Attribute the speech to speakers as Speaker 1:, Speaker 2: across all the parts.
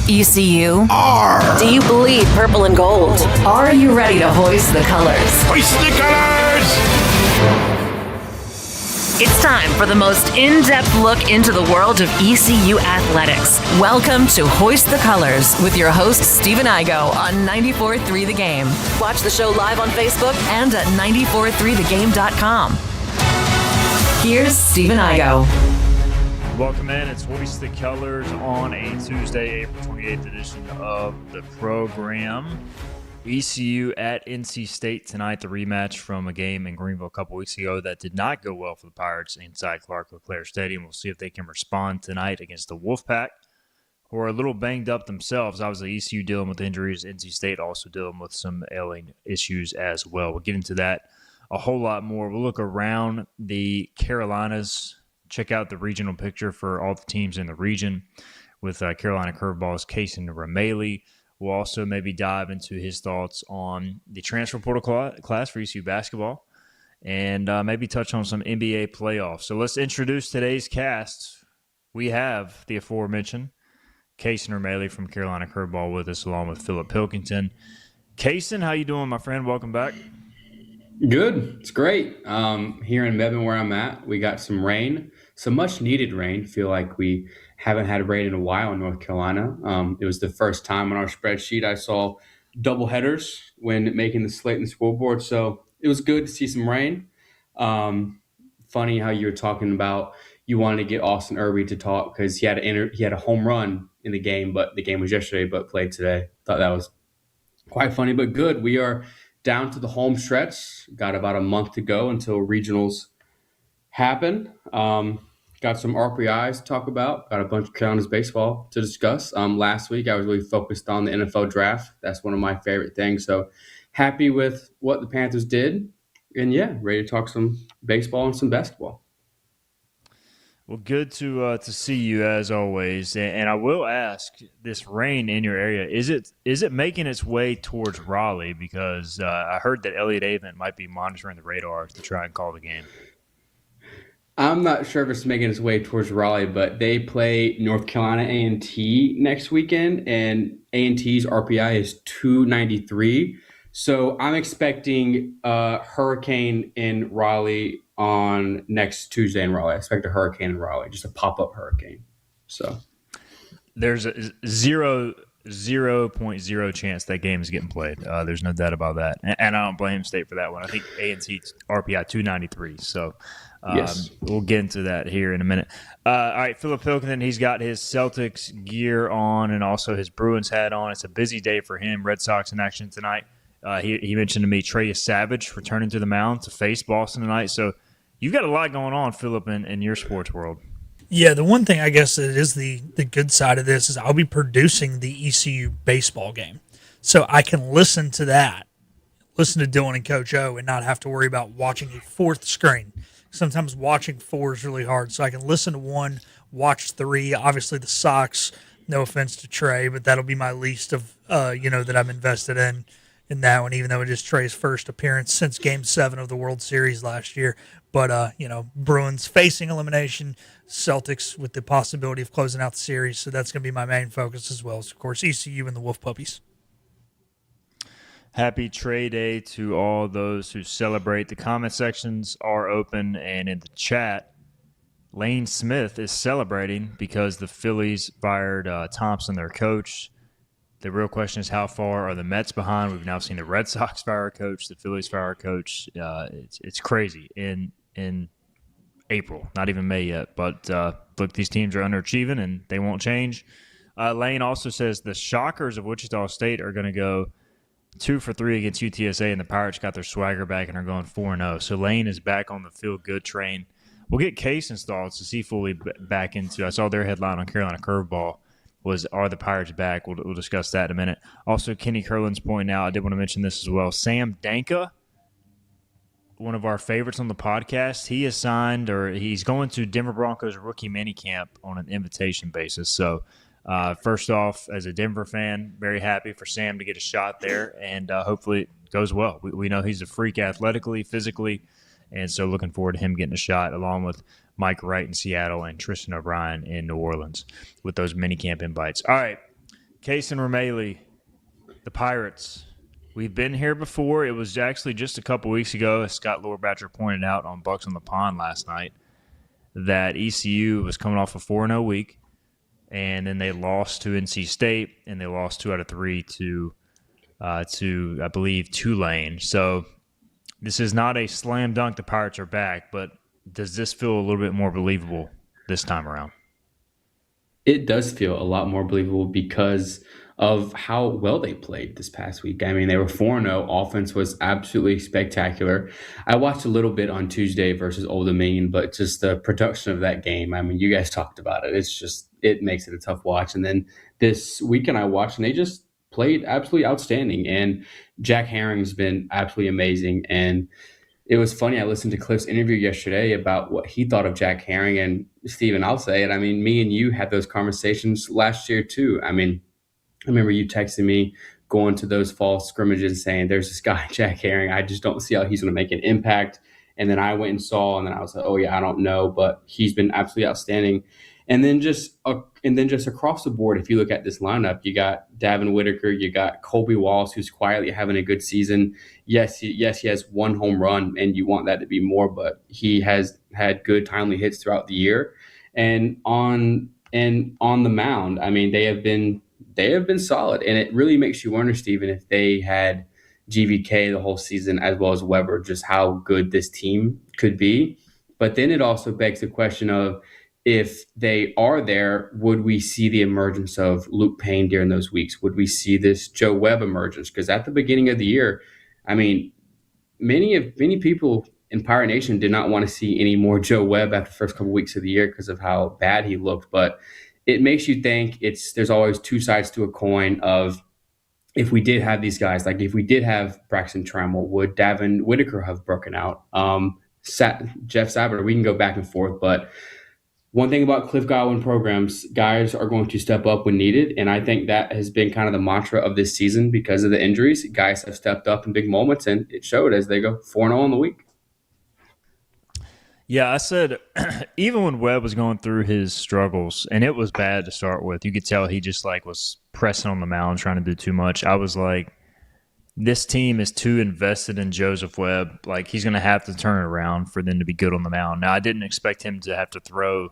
Speaker 1: ECU?
Speaker 2: R.
Speaker 1: Do you bleed purple and gold? Are you ready to hoist the colors?
Speaker 2: Hoist the colors!
Speaker 1: It's time for the most in-depth look into the world of ECU athletics. Welcome to Hoist the Colors with your host, Stephen Igo on 94.3 The Game. Watch the show live on Facebook and at 943thegame.com. Here's Stephen Igo.
Speaker 3: Welcome in. It's Hoist the Colors on a Tuesday, April 28th edition of the program. ECU at NC State tonight, the rematch from a game in Greenville a couple weeks ago that did not go well for the Pirates inside Clark LeClaire Stadium. We'll see if they can respond tonight against the Wolfpack, who are a little banged up themselves. Obviously, ECU dealing with injuries, NC State also dealing with some ailing issues as well. We'll get into that a whole lot more. We'll look around the Carolinas, check out the regional picture for all the teams in the region with Carolina Curveballs, Cason Remaley. We'll also maybe dive into his thoughts on the transfer portal class for ECU basketball and maybe touch on some NBA playoffs. So let's introduce today's cast. We have the aforementioned Cason Remaley from Carolina Curveball with us, along with Philip Pilkington. Cason, how you doing, my friend? Welcome back.
Speaker 4: Good. It's great. Here in Mebane, where I'm at, we got some rain, some much-needed rain. Feel like we haven't had rain in a while in North Carolina. It was the first time on our spreadsheet I saw double headers when making the slate and the scoreboard, so it was good to see some rain. Funny how you were talking about you wanted to get Austin Irby to talk because he had a home run in the game, but the game was yesterday, but played today. Thought that was quite funny, but good. We are down to the home stretch. Got about a month to go until regionals happen. Got some RPIs to talk about. Got a bunch of Carolinas baseball to discuss. Last week, I was really focused on the NFL draft. That's one of my favorite things. So happy with what the Panthers did. And, yeah, ready to talk some baseball and some basketball.
Speaker 3: Well, good to see you as always. And I will ask, this rain in your area, is it making its way towards Raleigh? Because I heard that Elliott Avent might be monitoring the radar to try and call the game.
Speaker 4: I'm not sure if it's making its way towards Raleigh, but they play North Carolina A&T next weekend, and A&T's RPI is 293. So I'm expecting a hurricane in Raleigh on next Tuesday in Raleigh. I expect a hurricane in Raleigh, just a pop-up hurricane. So
Speaker 3: there's a 0.0 chance that game is getting played. There's no doubt about that. And I don't blame State for that one. I think A&T's RPI 293. So
Speaker 4: yes.
Speaker 3: We'll get into that here in a minute. All right, Philip Pilkington, he's got his Celtics gear on and also his Bruins hat on. It's a busy day for him. Red Sox in action tonight. He mentioned to me Trey Savage returning to the mound to face Boston tonight. So you've got a lot going on, Philip, in your sports world.
Speaker 5: Yeah, the one thing I guess that is the good side of this is I'll be producing the ECU baseball game. So I can listen to that, listen to Dylan and Coach O, and not have to worry about watching a fourth screen. Sometimes watching four is really hard. So I can listen to one, watch three. Obviously the Sox, no offense to Trey, but that'll be my least of, that I'm invested in that one, even though it is Trey's first appearance since Game 7 of the World Series last year. But, Bruins facing elimination, Celtics with the possibility of closing out the series. So that's going to be my main focus as well as, of course, ECU and the Wolf Puppies.
Speaker 3: Happy Trey Day to all those who celebrate. The comment sections are open, and in the chat, Lane Smith is celebrating because the Phillies fired Thompson, their coach. The real question is, how far are the Mets behind? We've now seen the Red Sox fire a coach, the Phillies fire a coach. It's crazy in April, not even May yet. But look, these teams are underachieving, and they won't change. Lane also says the Shockers of Wichita State are going to go 2 for 3 against UTSA, and the Pirates got their swagger back and are going 4-0. So Lane is back on the feel-good train. We'll get Cason's thoughts as he fully back into. I saw their headline on Carolina Curveball was, are the Pirates back? We'll discuss that in a minute. Also, Kenny Curlin's pointing out, I did want to mention this as well, Sam Danka, one of our favorites on the podcast, he is signed, or he's going to Denver Broncos rookie minicamp on an invitation basis. So, first off, as a Denver fan, very happy for Sam to get a shot there, and hopefully it goes well. We know he's a freak athletically, physically, and so looking forward to him getting a shot along with Mike Wright in Seattle and Tristan O'Brien in New Orleans with those minicamp invites. All right, Cason Remaley, the Pirates. We've been here before. It was actually just a couple weeks ago, as Scott Lorbatcher pointed out on Bucks on the Pond last night, that ECU was coming off a 4-0 week, and then they lost to NC State, and they lost 2 out of 3 to I believe, Tulane. So this is not a slam dunk. The Pirates are back, but does this feel a little bit more believable this time around?
Speaker 4: It does feel a lot more believable because of how well they played this past week. I mean, they were 4-0. Offense was absolutely spectacular. I watched a little bit on Tuesday versus Old Dominion, but just the production of that game, I mean, you guys talked about it. It makes it a tough watch. And then this weekend I watched, and they just played absolutely outstanding. And Jack Herring's been absolutely amazing. And it was funny. I listened to Cliff's interview yesterday about what he thought of Jack Herring. And Steven, I'll say it. I mean, me and you had those conversations last year too. I mean, I remember you texting me going to those fall scrimmages saying, there's this guy, Jack Herring. I just don't see how he's going to make an impact. And then I went and saw, and then I was like, oh yeah, I don't know, but he's been absolutely outstanding. And then just across the board, if you look at this lineup, you got Davin Whitaker, you got Colby Wallace, who's quietly having a good season. Yes, he has 1 home run, and you want that to be more, but he has had good timely hits throughout the year. And on the mound, I mean, they have been solid, and it really makes you wonder, Steven, if they had GVK the whole season as well as Weber, just how good this team could be. But then it also begs the question of, if they are there, would we see the emergence of Luke Payne during those weeks? Would we see this Joe Webb emergence? Because at the beginning of the year, I mean, many people in Pirate Nation did not want to see any more Joe Webb after the first couple weeks of the year because of how bad he looked. But it makes you think there's always 2 sides to a coin of, if we did have these guys, like if we did have Braxton Trammell, would Davin Whitaker have broken out? Jeff Sabater, we can go back and forth, but one thing about Cliff Godwin programs, guys are going to step up when needed, and I think that has been kind of the mantra of this season because of the injuries. Guys have stepped up in big moments, and it showed as they go 4-0 in the week.
Speaker 3: Yeah, I said even when Webb was going through his struggles, and it was bad to start with, you could tell he just was pressing on the mound, trying to do too much. I was like, this team is too invested in Joseph Webb. Like, he's going to have to turn it around for them to be good on the mound. Now, I didn't expect him to have to throw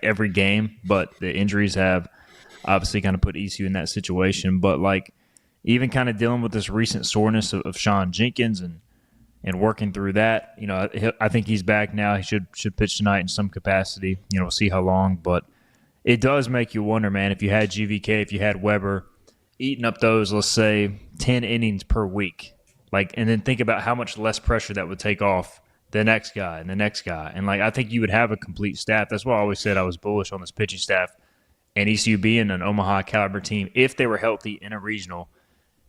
Speaker 3: every game, but the injuries have obviously kind of put ECU in that situation. But even kind of dealing with this recent soreness of Sean Jenkins and working through that, I think he's back now. He should pitch tonight in some capacity. We'll see how long, but it does make you wonder, man, if you had GVK, if you had Weber eating up those, let's say, 10 innings per week, and then think about how much less pressure that would take off the next guy and the next guy. And I think you would have a complete staff. That's why I always said I was bullish on this pitching staff and ECU being an Omaha caliber team if they were healthy in a regional.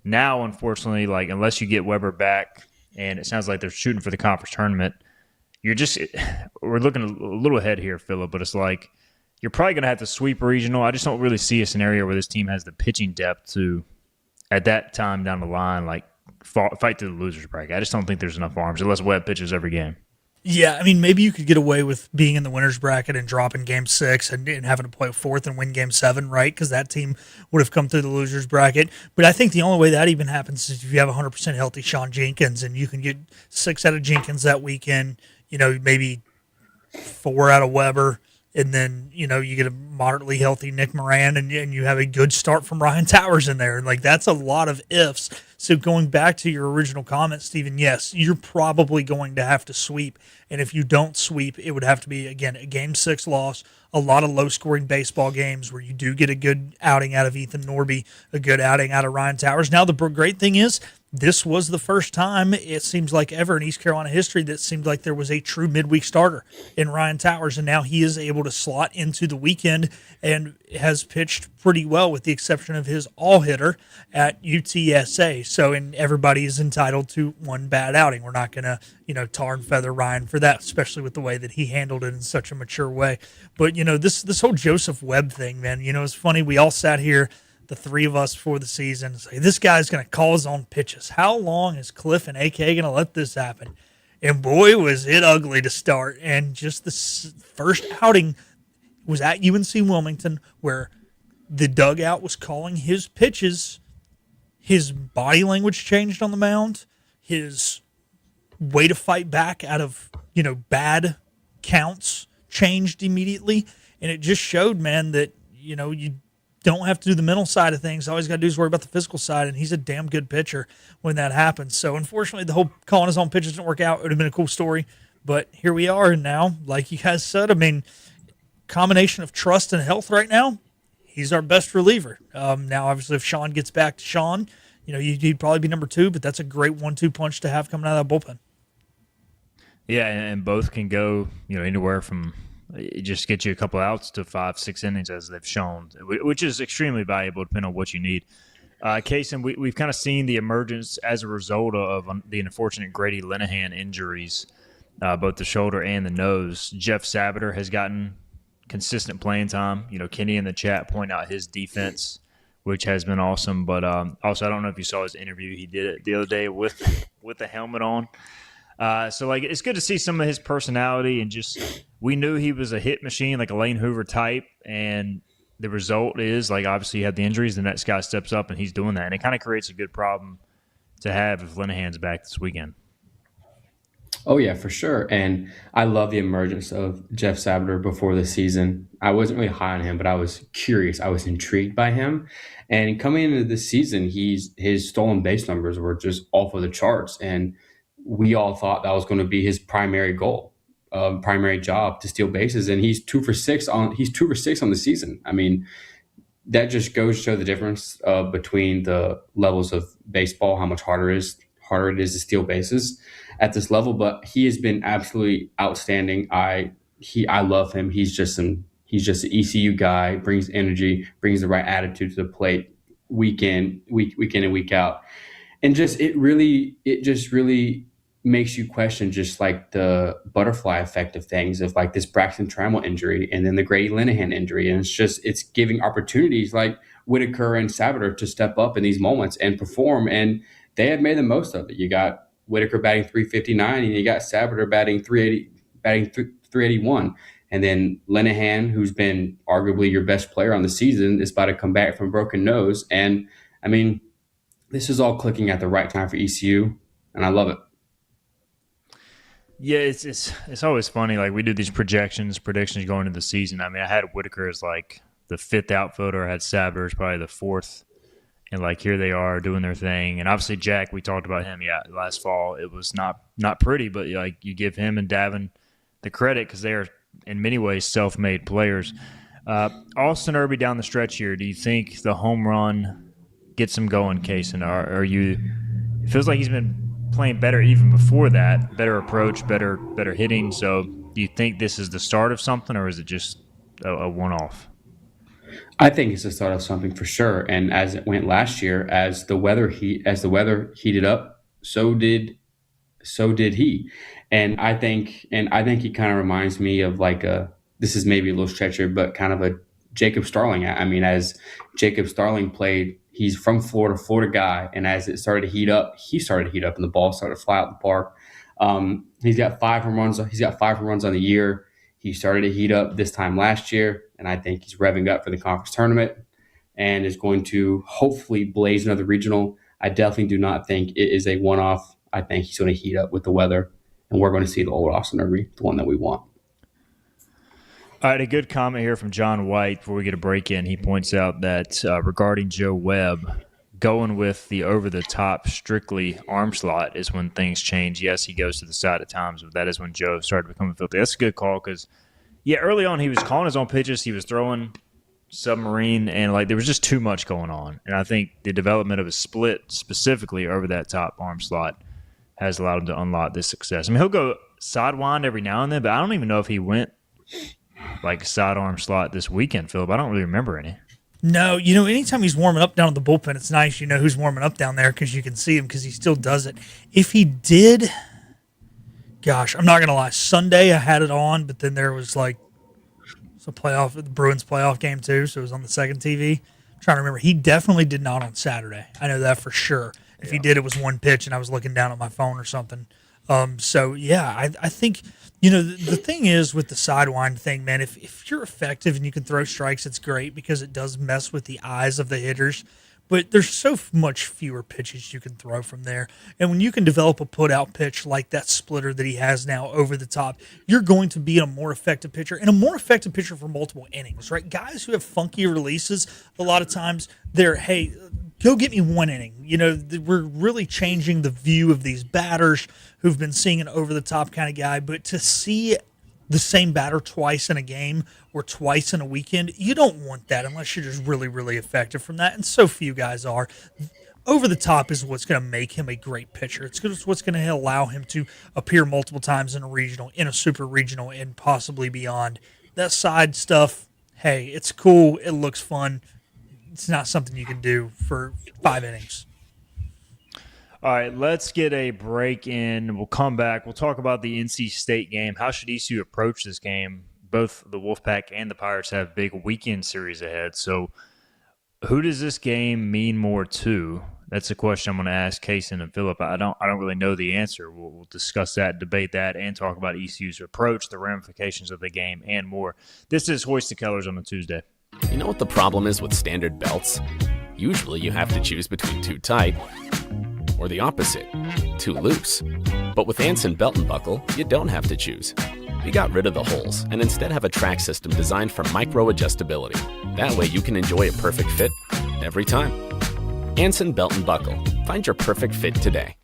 Speaker 3: Now, unfortunately, unless you get Weber back, and it sounds like they're shooting for the conference tournament, we're looking a little ahead here, Phillip, but it's you're probably going to have to sweep a regional. I just don't really see a scenario where this team has the pitching depth to, at that time down the line, fight to the loser's bracket. I just don't think there's enough arms unless Webb pitches every game.
Speaker 5: Yeah, I mean, maybe you could get away with being in the winner's bracket and dropping Game 6 and having to play 4th and win Game 7, right? Because that team would have come through the loser's bracket. But I think the only way that even happens is if you have 100% healthy Sean Jenkins, and you can get 6 out of Jenkins that weekend, maybe 4 out of Weber, and then, you get a moderately healthy Nick Moran, and you have a good start from Ryan Towers in there. And, that's a lot of ifs. So going back to your original comment, Stephen, yes, you're probably going to have to sweep. And if you don't sweep, it would have to be, again, a Game 6 loss, a lot of low-scoring baseball games where you do get a good outing out of Ethan Norby, a good outing out of Ryan Towers. Now, the great thing is, this was the first time, it seems like ever in East Carolina history, that seemed like there was a true midweek starter in Ryan Towers, and now he is able to slot into the weekend and has pitched pretty well with the exception of his all-hitter at UTSA. So, and everybody is entitled to one bad outing. We're not going to, tar and feather Ryan for that, especially with the way that he handled it in such a mature way. But, this whole Joseph Webb thing, man, it's funny. We all sat here, the 3 of us for the season, say, this guy's going to call his own pitches. How long is Cliff and AK going to let this happen? And boy, was it ugly to start. And just the first outing was at UNC Wilmington, where the dugout was calling his pitches. His body language changed on the mound. His way to fight back out of, bad counts changed immediately. And it just showed, man, that, you don't have to do the mental side of things. All he's got to do is worry about the physical side, and he's a damn good pitcher when that happens. So, unfortunately, the whole calling his own pitches didn't work out. It would have been a cool story. But here we are, and now, like you guys said, combination of trust and health right now, he's our best reliever. Now, obviously, if Sean gets back to Sean, he'd probably be number 2, but that's a great 1-2 punch to have coming out of that bullpen.
Speaker 3: Yeah, and both can go, anywhere from it just gets you a couple outs to 5-6 innings as they've shown, which is extremely valuable depending on what you need. Cason, we've kind of seen the emergence as a result of the unfortunate Grady Linehan injuries, both the shoulder and the nose. Jeff Sabater has gotten consistent playing time. Kenny in the chat point out his defense, which has been awesome. But also, I don't know if you saw his interview. He did it the other day with the helmet on. So it's good to see some of his personality, and just we knew he was a hit machine, like a Lane Hoover type, and the result is obviously you have the injuries, the next guy steps up and he's doing that, and it kind of creates a good problem to have if Linehan's back this weekend.
Speaker 4: Oh yeah, for sure. And I love the emergence of Jeff Sabater before the season. I wasn't really high on him, but I was curious. I was intrigued by him. And coming into this season, his stolen base numbers were just off of the charts, and we all thought that was going to be his primary goal, primary job, to steal bases. And he's 2 for 6 on the season. That just goes to show the difference between the levels of baseball, how much harder it is to steal bases at this level. But he has been absolutely outstanding. I love him. He's just an ECU guy, brings energy, brings the right attitude to the plate week in and week out. And it just really makes you question just the butterfly effect of things, of this Braxton Trammell injury and then the Grady Linehan injury. And it's giving opportunities like Whitaker and Sabater to step up in these moments and perform. And they have made the most of it. You got Whitaker batting .359 and you got Sabater batting .381. And then Linehan, who's been arguably your best player on the season, is about to come back from a broken nose. And this is all clicking at the right time for ECU, and I love it.
Speaker 3: Yeah, it's always funny. We do these predictions going into the season. I had Whitaker as the 5th outfielder. I had Sabater as probably the 4th. And here they are doing their thing. And obviously Jack, we talked about him. Yeah, last fall it was not pretty, but you give him and Davin the credit because they are in many ways self-made players. Austin Irby down the stretch here. Do you think the home run gets him going, Cason? It feels like he's been playing better even before that, better approach, better hitting. So do you think this is the start of something, or is it just a one-off?
Speaker 4: I think it's the start of something for sure. And as it went last year, as the weather heated up, so did he. And I think he kind of reminds me of this is maybe a little stretch here, but kind of a Jacob Starling. As Jacob Starling played, he's from Florida guy, and as it started to heat up, and the ball started to fly out the park. He's got 5 home runs. He's got 5 home runs on the year. He started to heat up this time last year, and I think he's revving up for the conference tournament and is going to hopefully blaze another regional. I definitely do not think it is a one-off. I think he's going to heat up with the weather, and we're going to see the old Austin Irby, the one that we want.
Speaker 3: All right, a good comment here from John White before we get a break in. He points out that regarding Joe Webb, going with the over-the-top strictly arm slot is when things change. Yes, he goes to the side at times, but that is when Joe started becoming filthy. That's a good call because, early on he was calling his own pitches. He was throwing submarine, and there was just too much going on. And I think the development of his split, specifically over that top arm slot, has allowed him to unlock this success. He'll go sidewind every now and then, but I don't even know if he went sidearm slot this weekend, Philip. I don't really remember any.
Speaker 5: No, anytime he's warming up down at the bullpen, it's nice who's warming up down there because you can see him because he still does it. If he did, gosh, I'm not going to lie. Sunday I had it on, but then there was the Bruins playoff game too, so it was on the second TV. I'm trying to remember. He definitely did not on Saturday. I know that for sure. If he did, it was one pitch and I was looking down at my phone or something. So yeah, I think, the thing is with the sidewind thing, man, if you're effective and you can throw strikes, it's great because it does mess with the eyes of the hitters. But there's so much fewer pitches you can throw from there. And when you can develop a put out pitch like that splitter that he has now over the top, you're going to be a more effective pitcher and a more effective pitcher for multiple innings, right? Guys who have funky releases, a lot of times they're, hey, go get me one inning. We're really changing the view of these batters who've been seeing an over the top kind of guy. But to see the same batter twice in a game or twice in a weekend, you don't want that unless you're just really, really effective from that. And so few guys are. Over the top is what's going to make him a great pitcher. It's what's going to allow him to appear multiple times in a regional, in a super regional, and possibly beyond. That side stuff, hey, it's cool. It looks fun. It's not something you can do for 5 innings.
Speaker 3: All right, let's get a break in. We'll come back. We'll talk about the NC State game. How should ECU approach this game? Both the Wolfpack and the Pirates have big weekend series ahead. So who does this game mean more to? That's a question I'm going to ask Cason and Phillip. I don't really know the answer. We'll discuss that, debate that, and talk about ECU's approach, the ramifications of the game, and more. This is Hoist the Colors on a Tuesday.
Speaker 6: You know what the problem is with standard belts? Usually you have to choose between too tight or the opposite, too loose. But with Anson Belt and Buckle, you don't have to choose. We got rid of the holes and instead have a track system designed for micro-adjustability. That way you can enjoy a perfect fit every time. Anson Belt and Buckle. Find your perfect fit today.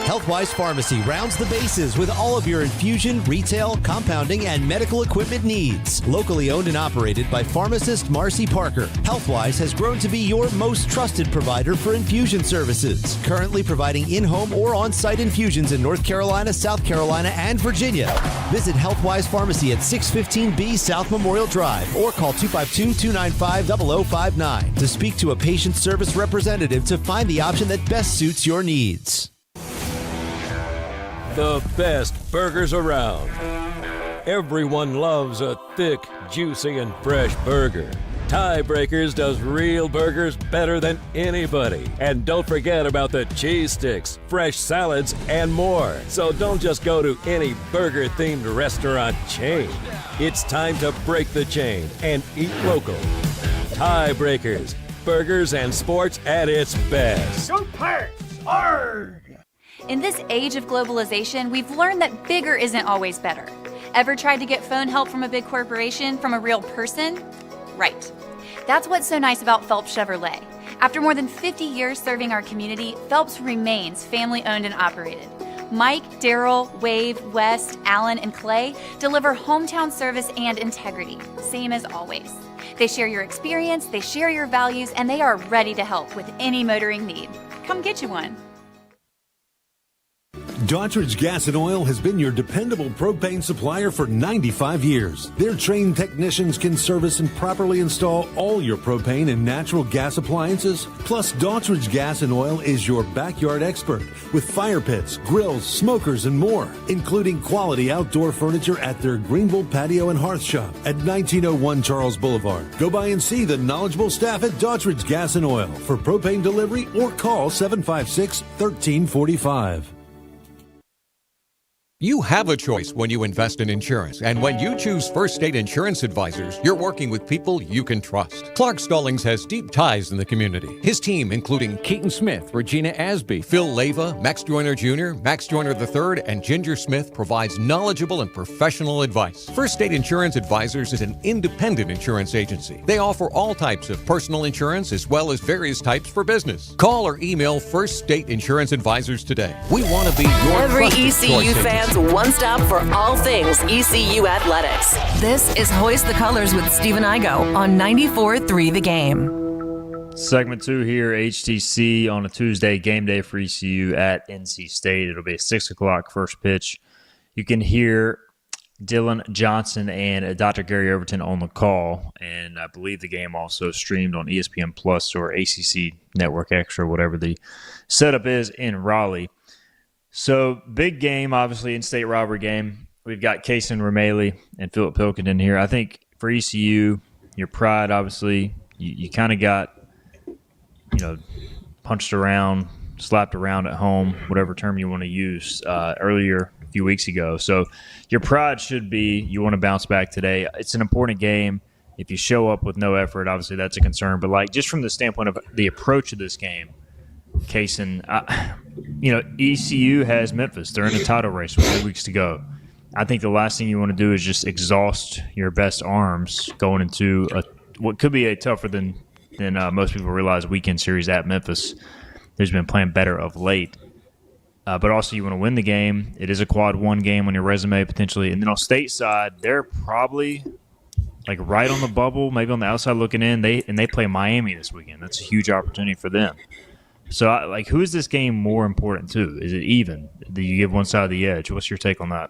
Speaker 7: Healthwise Pharmacy rounds the bases with all of your infusion, retail, compounding, and medical equipment needs. Locally owned and operated by pharmacist Marcy Parker, Healthwise has grown to be your most trusted provider for infusion services. Currently providing in-home or on-site infusions in North Carolina, South Carolina, and Virginia. Visit Healthwise Pharmacy at 615B South Memorial Drive or call 252-295-0059 to speak to a patient service representative to find the option that best suits your needs.
Speaker 8: The best burgers around. Everyone loves a thick, juicy, and fresh burger. Tiebreakers does real burgers better than anybody. And don't forget about the cheese sticks, fresh salads, and more. So don't just go to any burger-themed restaurant chain. It's time to break the chain and eat local. Tiebreakers, burgers and sports at its best.
Speaker 2: Go Pirates! Arrgh!
Speaker 9: In this age of globalization, we've learned that bigger isn't always better. Ever tried to get phone help from a big corporation from a real person? Right. That's what's so nice about Phelps Chevrolet. After more than 50 years serving our community, Phelps remains family-owned and operated. Mike, Daryl, Wave, West, Alan, and Clay deliver hometown service and integrity, same as always. They share your experience, they share your values, and they are ready to help with any motoring need. Come get you one.
Speaker 10: Daughtridge Gas and Oil has been your dependable propane supplier for 95 years. Their trained technicians can service and properly install all your propane and natural gas appliances. Plus, Daughtridge Gas and Oil is your backyard expert with fire pits, grills, smokers, and more, including quality outdoor furniture at their Greenville Patio and Hearth Shop at 1901 Charles Boulevard. Go by and see the knowledgeable staff at Daughtridge Gas and Oil for propane delivery or call 756-1345.
Speaker 11: You have a choice when you invest in insurance, and when you choose First State Insurance Advisors, you're working with people you can trust. Clark Stallings has deep ties in the community. His team, including Keaton Smith, Regina Asby, Phil Leyva, Max Joyner Jr., Max Joyner III, and Ginger Smith, provides knowledgeable and professional advice. First State Insurance Advisors is an independent insurance agency. They offer all types of personal insurance as well as various types for business. Call or email First State Insurance Advisors today. We want to be your
Speaker 1: Every
Speaker 11: trusted
Speaker 1: ECU
Speaker 11: choice
Speaker 1: fan's
Speaker 11: agency.
Speaker 1: one stop for all things ECU athletics. This is Hoist the Colors with Stephen Igo on 94.3 The Game.
Speaker 3: Segment 2 here, HTC on a Tuesday, game day for ECU at NC State. It'll be a 6 o'clock first pitch. You can hear Dylan Johnson and Dr. Gary Overton on the call, and I believe the game also streamed on ESPN Plus or ACC Network Extra, whatever the setup is in Raleigh. So, big game, obviously, in-state rivalry game. We've got Cason Remaley and Philip Pilkington here. I think for ECU, Your pride, obviously, you kind of got, punched around, slapped around at home, whatever term you want to use, earlier a few weeks ago. So your pride should be you want to bounce back today. It's an important game. If you show up with no effort, obviously that's a concern. But, just from the standpoint of the approach of this game, Cason, ECU has Memphis. They're in the title race with 2 weeks to go. I think the last thing you want to do is just exhaust your best arms going into what could be a tougher than most people realize weekend series at Memphis. Who's been playing better of late. But also you want to win the game. It is a quad one game on your resume potentially. And then on state side, they're probably right on the bubble, maybe on the outside looking in. They play Miami this weekend. That's a huge opportunity for them. So who is this game more important to? Is it even? Do you give one side the edge? What's your take on that?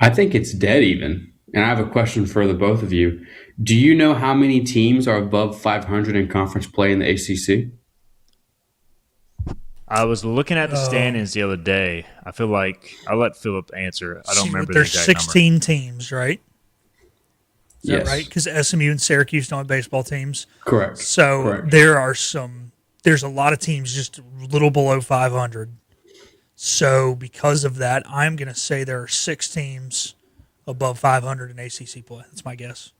Speaker 4: I think it's dead even. And I have a question for the both of you. Do you know how many teams are above 500 in conference play in the ACC?
Speaker 3: I was looking at the standings the other day. I feel like I'll let Philip answer. I don't remember the
Speaker 5: there's
Speaker 3: exact
Speaker 5: 16
Speaker 3: number.
Speaker 5: teams, right? Is
Speaker 4: Yes.
Speaker 5: that right? Because SMU and Syracuse don't have baseball teams.
Speaker 4: Correct.
Speaker 5: So
Speaker 4: Correct.
Speaker 5: there's a lot of teams just a little below 500. So because of that, I'm going to say there are 6 teams above 500 in ACC play. That's my guess.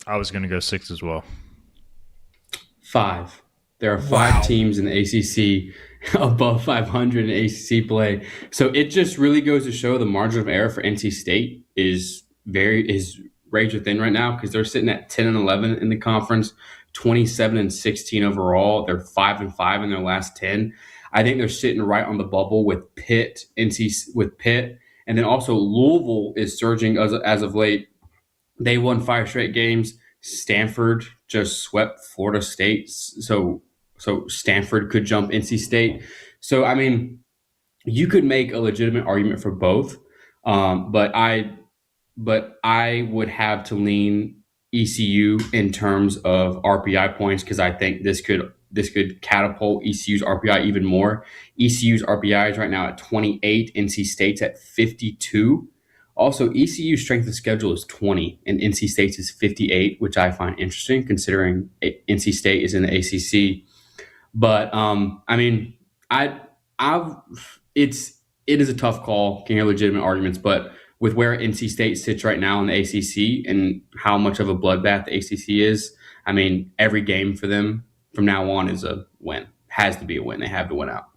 Speaker 3: I was going to go 6 as well.
Speaker 4: 5. There are 5 teams in the ACC above 500 in ACC play. So it just really goes to show the margin of error for NC State is razor thin right now because they're sitting at 10 and 11 in the conference, 27 and 16 overall. They're 5 and 5 in their last 10. I think they're sitting right on the bubble with Pitt, and then also Louisville is surging as of late. They won 5 straight games. Stanford just swept Florida State, so Stanford could jump NC State. So I mean, you could make a legitimate argument for both, but I would have to lean ECU in terms of RPI points because I think this could catapult ECU's RPI even more. ECU's RPI is right now at 28, NC State's at 52. Also, ECU's strength of schedule is 20 and NC State's is 58, which I find interesting considering NC State is in the ACC. But I mean, it is a tough call. Can hear legitimate arguments, but with where NC State sits right now in the ACC and how much of a bloodbath the ACC is, I mean, every game for them from now on is a win. Has to be a win. They have to win out.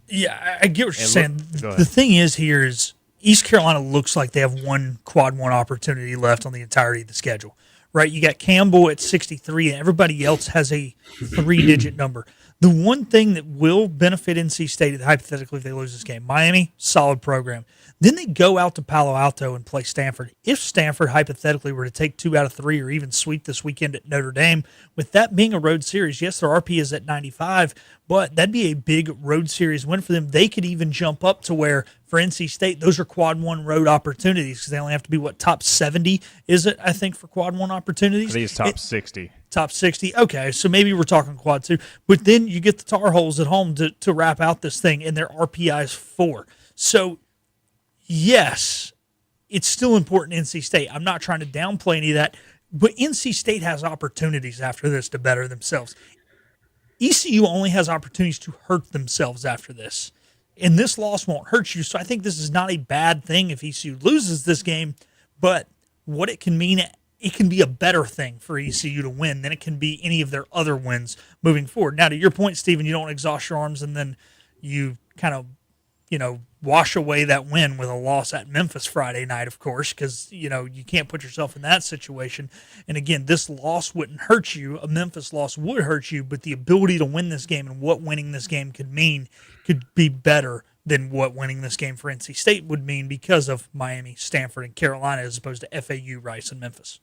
Speaker 5: Yeah, I get what you're saying. The thing is here is East Carolina looks like they have one quad one opportunity left on the entirety of the schedule, right? You got Campbell at 63 and everybody else has a 3-digit number. The one thing that will benefit NC State, hypothetically, if they lose this game, Miami, solid program. Then they go out to Palo Alto and play Stanford. If Stanford, hypothetically, were to take 2 out of 3 or even sweep this weekend at Notre Dame, with that being a road series, yes, their RP is at 95, but that'd be a big road series win for them. They could even jump up to where, for NC State, those are quad one road opportunities because they only have to be, top 70, is it, I think, for quad one opportunities?
Speaker 3: I think it's top 60.
Speaker 5: Top 60. Okay, so maybe we're talking quad 2. But then you get the Tar Heels at home to wrap out this thing, and their RPI is 4. So, yes, it's still important in NC State. I'm not trying to downplay any of that, but NC State has opportunities after this to better themselves. ECU only has opportunities to hurt themselves after this, and this loss won't hurt you. So I think this is not a bad thing if ECU loses this game, but what it can mean, it can be a better thing for ECU to win than it can be any of their other wins moving forward. Now, to your point, Stephen, you don't exhaust your arms and then you kind of, wash away that win with a loss at Memphis Friday night, of course, because, you can't put yourself in that situation. And again, this loss wouldn't hurt you. A Memphis loss would hurt you, but the ability to win this game and what winning this game could mean could be better than what winning this game for NC State would mean because of Miami, Stanford, and Carolina as opposed to FAU, Rice, and Memphis.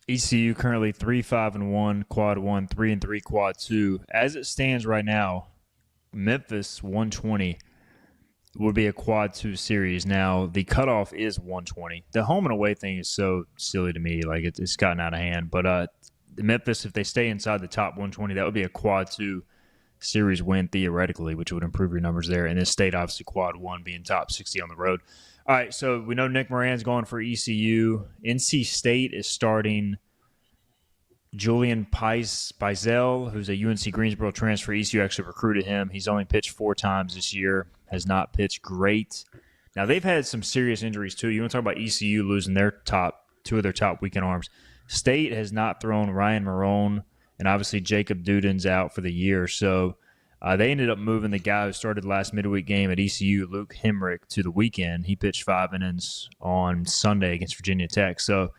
Speaker 3: ECU currently 3-5-1, quad 1, 3-3, quad 2. As it stands right now, Memphis 120 would be a quad 2 series. Now, the cutoff is 120. The home and away thing is so silly to me. Like, it's gotten out of hand. But Memphis, if they stay inside the top 120, that would be a quad 2 series win theoretically, which would improve your numbers there. And this State, obviously, quad 1 being top 60 on the road. All right, so we know Nick Moran's going for ECU. NC State is starting Julian Peisel, who's a UNC Greensboro transfer. ECU actually recruited him. He's only pitched 4 times this year, has not pitched great. Now, they've had some serious injuries, too. You want to talk about ECU losing their two of their top weekend arms. State has not thrown Ryan Marone, and obviously Jacob Duden's out for the year. So they ended up moving the guy who started last midweek game at ECU, Luke Hemrick, to the weekend. He pitched 5 innings on Sunday against Virginia Tech. So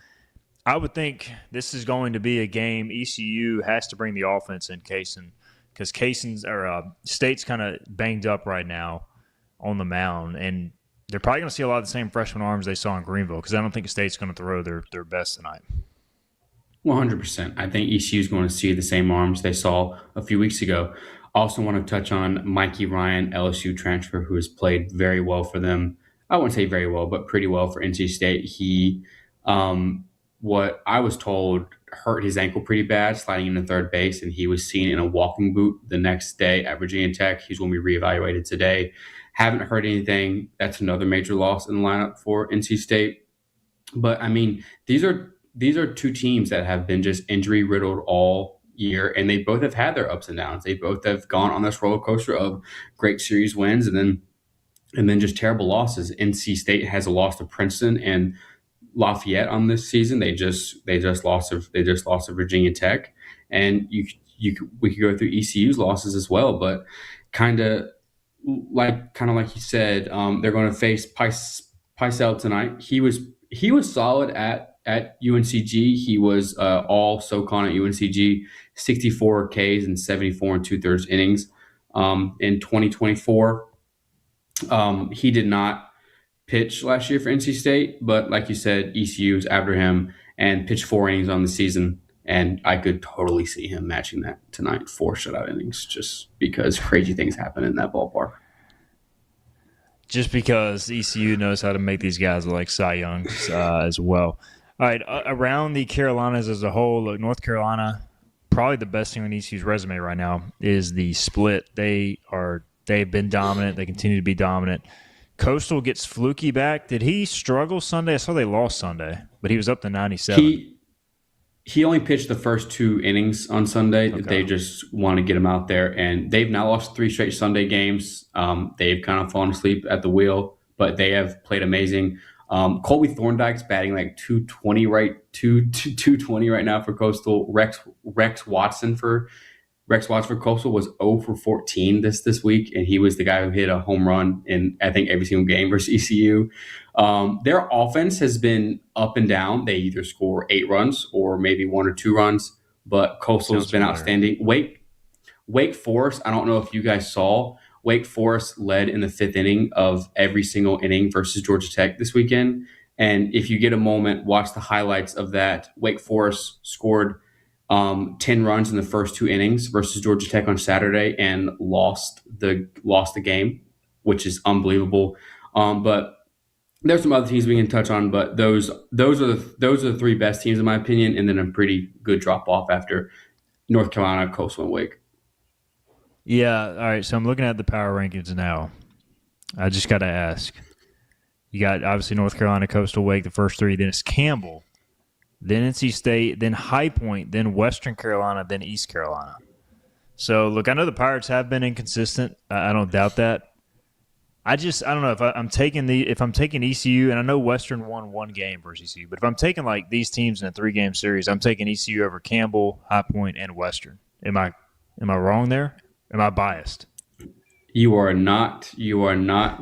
Speaker 3: I would think this is going to be a game ECU has to bring the offense in, Cason, because State's kind of banged up right now on the mound, and they're probably going to see a lot of the same freshman arms they saw in Greenville, because I don't think State's going to throw their best tonight.
Speaker 4: 100%. I think ECU is going to see the same arms they saw a few weeks ago. Also want to touch on Mikey Ryan, LSU transfer, who has played very well for them. I wouldn't say very well, but pretty well for NC State. He, what I was told, hurt his ankle pretty bad sliding into third base, and he was seen in a walking boot the next day at Virginia Tech. He's going to be reevaluated today. Haven't heard anything. That's another major loss in the lineup for NC State. But, I mean, these are 2 teams that have been just injury riddled all year, and they both have had their ups and downs. They both have gone on this roller coaster of great series wins and then just terrible losses. NC State has a loss to Princeton and Lafayette on this season. They just lost to Virginia Tech, and we could go through ECU's losses as well. But kind of like you said, they're going to face Peisel tonight. He was solid at UNCG. He was all SoCon at UNCG, 64 Ks and 74 2/3 innings. In 2024, he did not pitch last year for NC State, but like you said, ECU is after him and pitched 4 innings on the season, and I could totally see him matching that tonight, 4 shutout innings, just because crazy things happen in that ballpark.
Speaker 3: Just because ECU knows how to make these guys like Cy Youngs as well. All right, around the Carolinas as a whole, look, North Carolina, probably the best thing on ECU's resume right now is the split. They've been dominant. They continue to be dominant. Coastal gets Fluky back. Did he struggle Sunday? I saw they lost Sunday, but he was up to 97.
Speaker 4: He only pitched the first 2 innings on Sunday.
Speaker 3: Okay.
Speaker 4: They just want to get him out there, and they've now lost 3 straight Sunday games. They've kind of fallen asleep at the wheel, but they have played amazing. Colby Thorndike's batting like 220 right now for Coastal. Rex Watson for Coastal was 0 for 14 this week, and he was the guy who hit a home run in, I think, every single game versus ECU. Their offense has been up and down. They either score 8 runs or maybe 1 or 2 runs, but Coastal's been outstanding. Wake Forest, I don't know if you guys saw, Wake Forest led in the 5th inning of every single inning versus Georgia Tech this weekend. And if you get a moment, watch the highlights of that. Wake Forest scored 10 runs in the first 2 innings versus Georgia Tech on Saturday and lost the game, which is unbelievable. But there's some other teams we can touch on, but those are the 3 best teams in my opinion, and then a pretty good drop off after North Carolina, Coastal, and Wake.
Speaker 3: Yeah, all right, so I'm looking at the power rankings now. I just got to ask. You got, obviously, North Carolina, Coastal, Wake, the first 3. Then it's Campbell, then NC State, then High Point, then Western Carolina, then East Carolina. So, look, I know the Pirates have been inconsistent. I don't doubt that. I don't know if I'm taking ECU, and I know Western won 1 game versus ECU, but if I'm taking like these teams in a 3-game series, I'm taking ECU over Campbell, High Point, and Western. Am I wrong there? Am I biased?
Speaker 4: You are not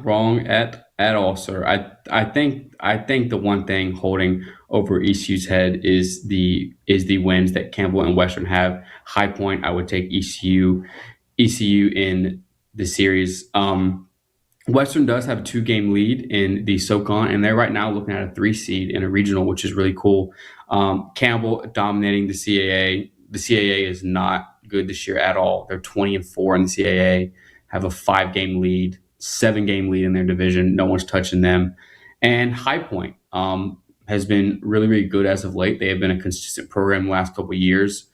Speaker 4: wrong at all, sir. I think the one thing holding over ECU's head is the wins that Campbell and Western have. High Point, I would take ECU in the series. Western does have a 2-game lead in the SoCon, and they're right now looking at a 3 seed in a regional, which is really cool. Campbell dominating the CAA. The CAA is not good this year at all. They're 20-4 in the CAA, have a 5-game lead, 7-game lead in their division. No one's touching them. And High Point has been really, really good as of late. They have been a consistent program the last couple of years.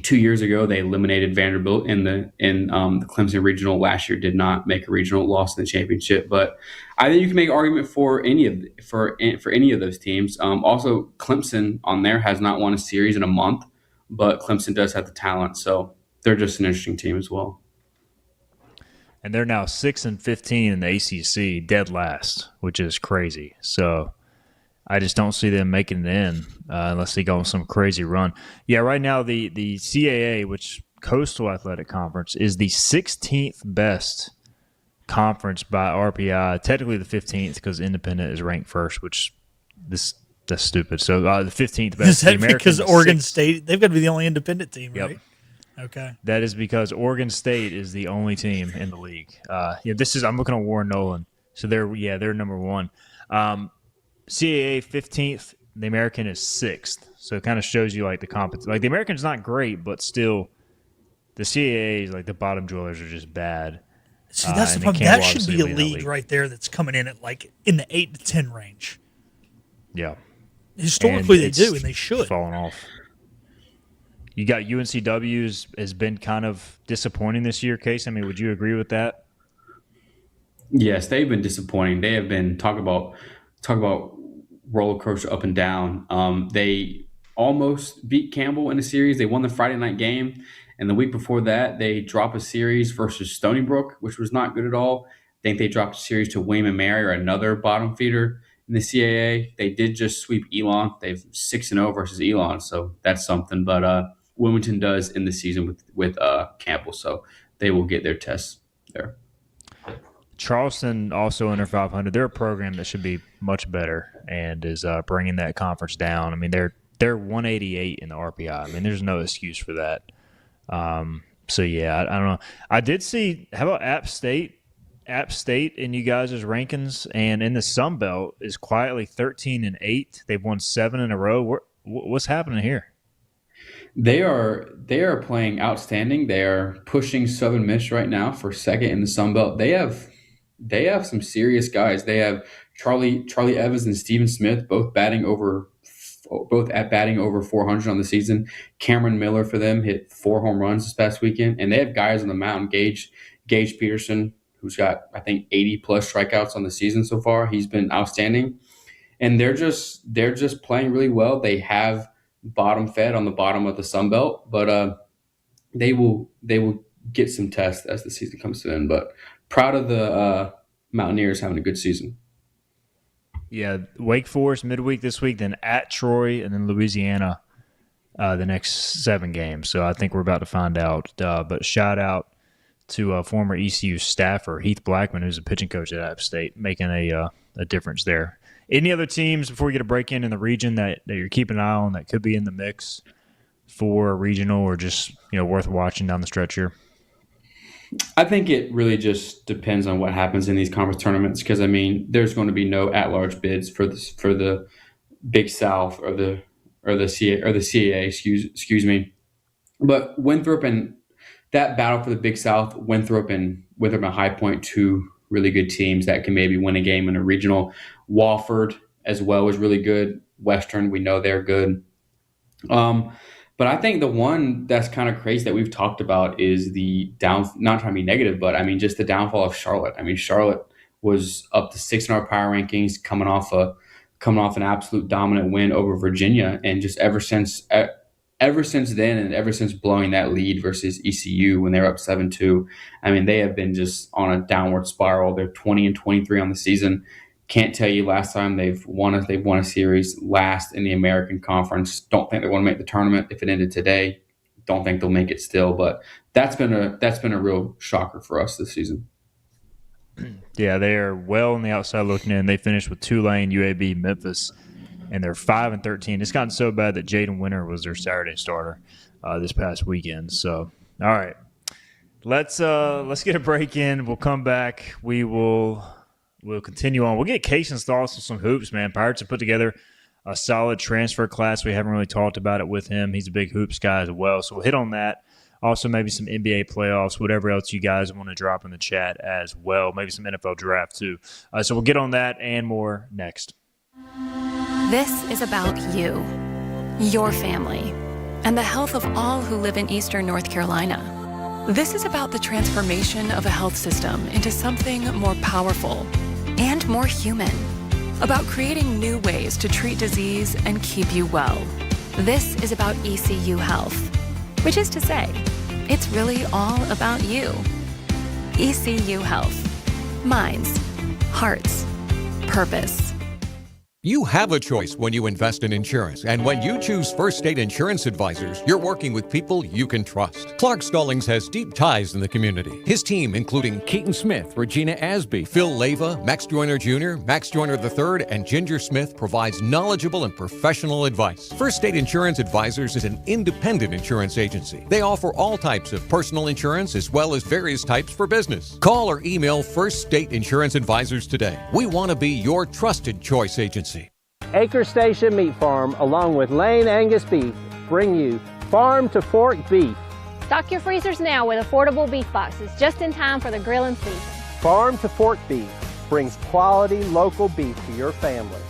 Speaker 4: 2 years ago, they eliminated Vanderbilt in the Clemson regional. Last year, did not make a regional, lost in the championship. But I think you can make an argument for any of those teams. Also, Clemson on there has not won a series in a month, but Clemson does have the talent, so they're just an interesting team as well.
Speaker 3: And they're now 6-15 in the ACC, dead last, which is crazy. So I just don't see them making it in unless they go on some crazy run. Yeah, right now the CAA, which Coastal Athletic Conference, is the 16th best conference by RPI. Technically the 15th because Independent is ranked first, which that's stupid. So the 15th best.
Speaker 5: Is that because Oregon State? They've got to be the only independent team, right?
Speaker 3: Yep.
Speaker 5: Okay.
Speaker 3: That is because Oregon State is the only team in the league. I'm looking at Warren Nolan. So they're number one. CAA 15th, the American is 6th. So it kind of shows you like the competition. Like the American's not great, but still the CAA is like the bottom dwellers are just bad.
Speaker 5: See, that's the problem. That should be a league right there that's coming in at like in the 8 to 10 range.
Speaker 3: Yeah.
Speaker 5: Historically they do, and they should.
Speaker 3: Falling off. You got UNCW has been kind of disappointing this year, Case. I mean, would you agree with that?
Speaker 4: Yes, they've been disappointing. They have been talk about roller coaster up and down. They almost beat Campbell in a series. They won the Friday night game, and the week before that, they dropped a series versus Stony Brook, which was not good at all. I think they dropped a series to William and Mary, or another bottom feeder in the CAA. They did just sweep Elon. They've 6-0 versus Elon, so that's something. But Wilmington does end the season with Campbell, so they will get their tests there.
Speaker 3: Charleston also under 500. They're a program that should be much better and is bringing that conference down. I mean, they're 188 in the RPI. I mean, there's no excuse for that. So yeah, I don't know. I did see. How about App State? App State in you guys' rankings, and in the Sun Belt is quietly 13-8. They've won 7 in a row. What's happening here?
Speaker 4: They are playing outstanding. They are pushing Southern Miss right now for second in the Sun Belt. They have some serious guys. They have Charlie Evans and Steven Smith both batting over 400 on the season. Cameron Miller for them hit 4 home runs this past weekend, and they have guys on the mound. Gage Peterson, who's got I think 80 plus strikeouts on the season so far. He's been outstanding, and they're just playing really well. They have bottom fed on the bottom of the Sun Belt, but they will get some tests as the season comes to an end. But proud of the Mountaineers having a good season.
Speaker 3: Yeah, Wake Forest midweek this week, then at Troy, and then Louisiana the next 7 games. So I think we're about to find out. But shout out to former ECU staffer Heath Blackman, who's a pitching coach at App State, making a difference there. Any other teams before we get a break in the region that you're keeping an eye on that could be in the mix for a regional or just worth watching down the stretch here?
Speaker 4: I think it really just depends on what happens in these conference tournaments, because I mean, there's going to be no at-large bids for the Big South or the CAA. Excuse me, but Winthrop and that battle for the Big South, Winthrop and High Point, 2 really good teams that can maybe win a game in a regional. Wofford as well is really good. Western, we know they're good. But I think the one that's kind of crazy that we've talked about is not trying to be negative, but I mean, just the downfall of Charlotte. I mean, Charlotte was up to 6 in our power rankings, coming off an absolute dominant win over Virginia. And just ever since then, and ever since blowing that lead versus ECU when they were up 7-2, I mean, they have been just on a downward spiral. They're 20-23 on the season. Can't tell you last time they've won a series, last in the American Conference. Don't think they want to make the tournament if it ended today. Don't think they'll make it still, but that's been a real shocker for us this season.
Speaker 3: Yeah, they are well on the outside looking in. They finished with Tulane, UAB, Memphis, and they're 5-13. It's gotten so bad that Jaden Winter was their Saturday starter this past weekend. So, all right, let's get a break in. We'll come back. We'll continue on. We'll get Cason's thoughts on some hoops, man. Pirates have put together a solid transfer class. We haven't really talked about it with him. He's a big hoops guy as well. So we'll hit on that. Also, maybe some NBA playoffs, whatever else you guys want to drop in the chat as well. Maybe some NFL draft too. So we'll get on that and more next.
Speaker 12: This is about you, your family, and the health of all who live in Eastern North Carolina. This is about the transformation of a health system into something more powerful and more human, about creating new ways to treat disease and keep you well. This is about ECU Health, which is to say, it's really all about you. ECU Health. Minds, hearts, purpose.
Speaker 11: You have a choice when you invest in insurance, and when you choose First State Insurance Advisors, you're working with people you can trust. Clark Stallings has deep ties in the community. His team, including Cason Smith, Regina Asby, Phil Leyva, Max Joyner Jr., Max Joyner III, and Ginger Smith, provides knowledgeable and professional advice. First State Insurance Advisors is an independent insurance agency. They offer all types of personal insurance as well as various types for business. Call or email First State Insurance Advisors today. We want to be your trusted choice agency.
Speaker 13: Acre Station Meat Farm, along with Lane Angus Beef, bring you Farm to Fork Beef.
Speaker 14: Stock your freezers now with affordable beef boxes just in time for the grilling season.
Speaker 13: Farm to Fork Beef brings quality local beef to your family.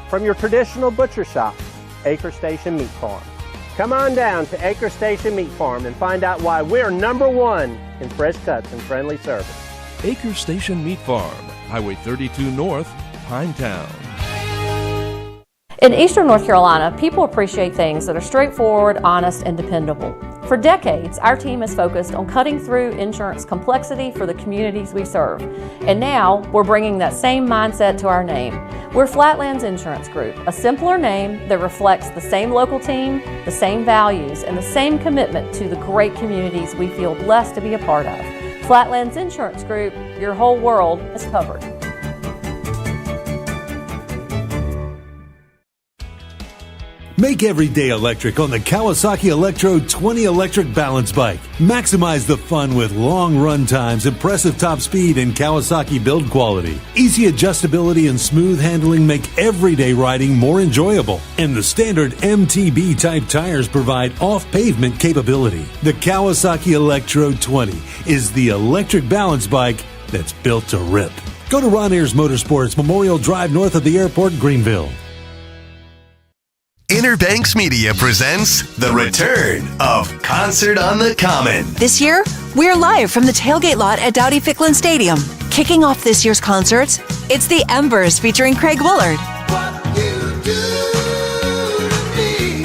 Speaker 13: From your traditional butcher shop, Acre Station Meat Farm. Come on down to Acre Station Meat Farm and find out why we're #1 in fresh cuts and friendly service.
Speaker 15: Acre Station Meat Farm, Highway 32 North, Pinetown.
Speaker 16: In Eastern North Carolina, people appreciate things that are straightforward, honest, and dependable. For decades, our team has focused on cutting through insurance complexity for the communities we serve. And now, we're bringing that same mindset to our name. We're Flatlands Insurance Group, a simpler name that reflects the same local team, the same values, and the same commitment to the great communities we feel blessed to be a part of. Flatlands Insurance Group, your whole world is covered.
Speaker 10: Make every day electric on the Kawasaki Electro 20 electric balance bike. Maximize the fun with long run times, impressive top speed, and Kawasaki build quality. Easy adjustability and smooth handling make everyday riding more enjoyable. And the standard MTB type tires provide off-pavement capability. The Kawasaki Electro 20 is the electric balance bike that's built to rip. Go to Ron Ayers Motorsports, Memorial Drive north of the airport, Greenville.
Speaker 17: Inner Banks Media presents the return of Concert on the Common.
Speaker 18: This year, we're live from the tailgate lot at Dowdy-Ficklin Stadium. Kicking off this year's concerts, it's the Embers featuring Craig Willard.
Speaker 19: What you do to me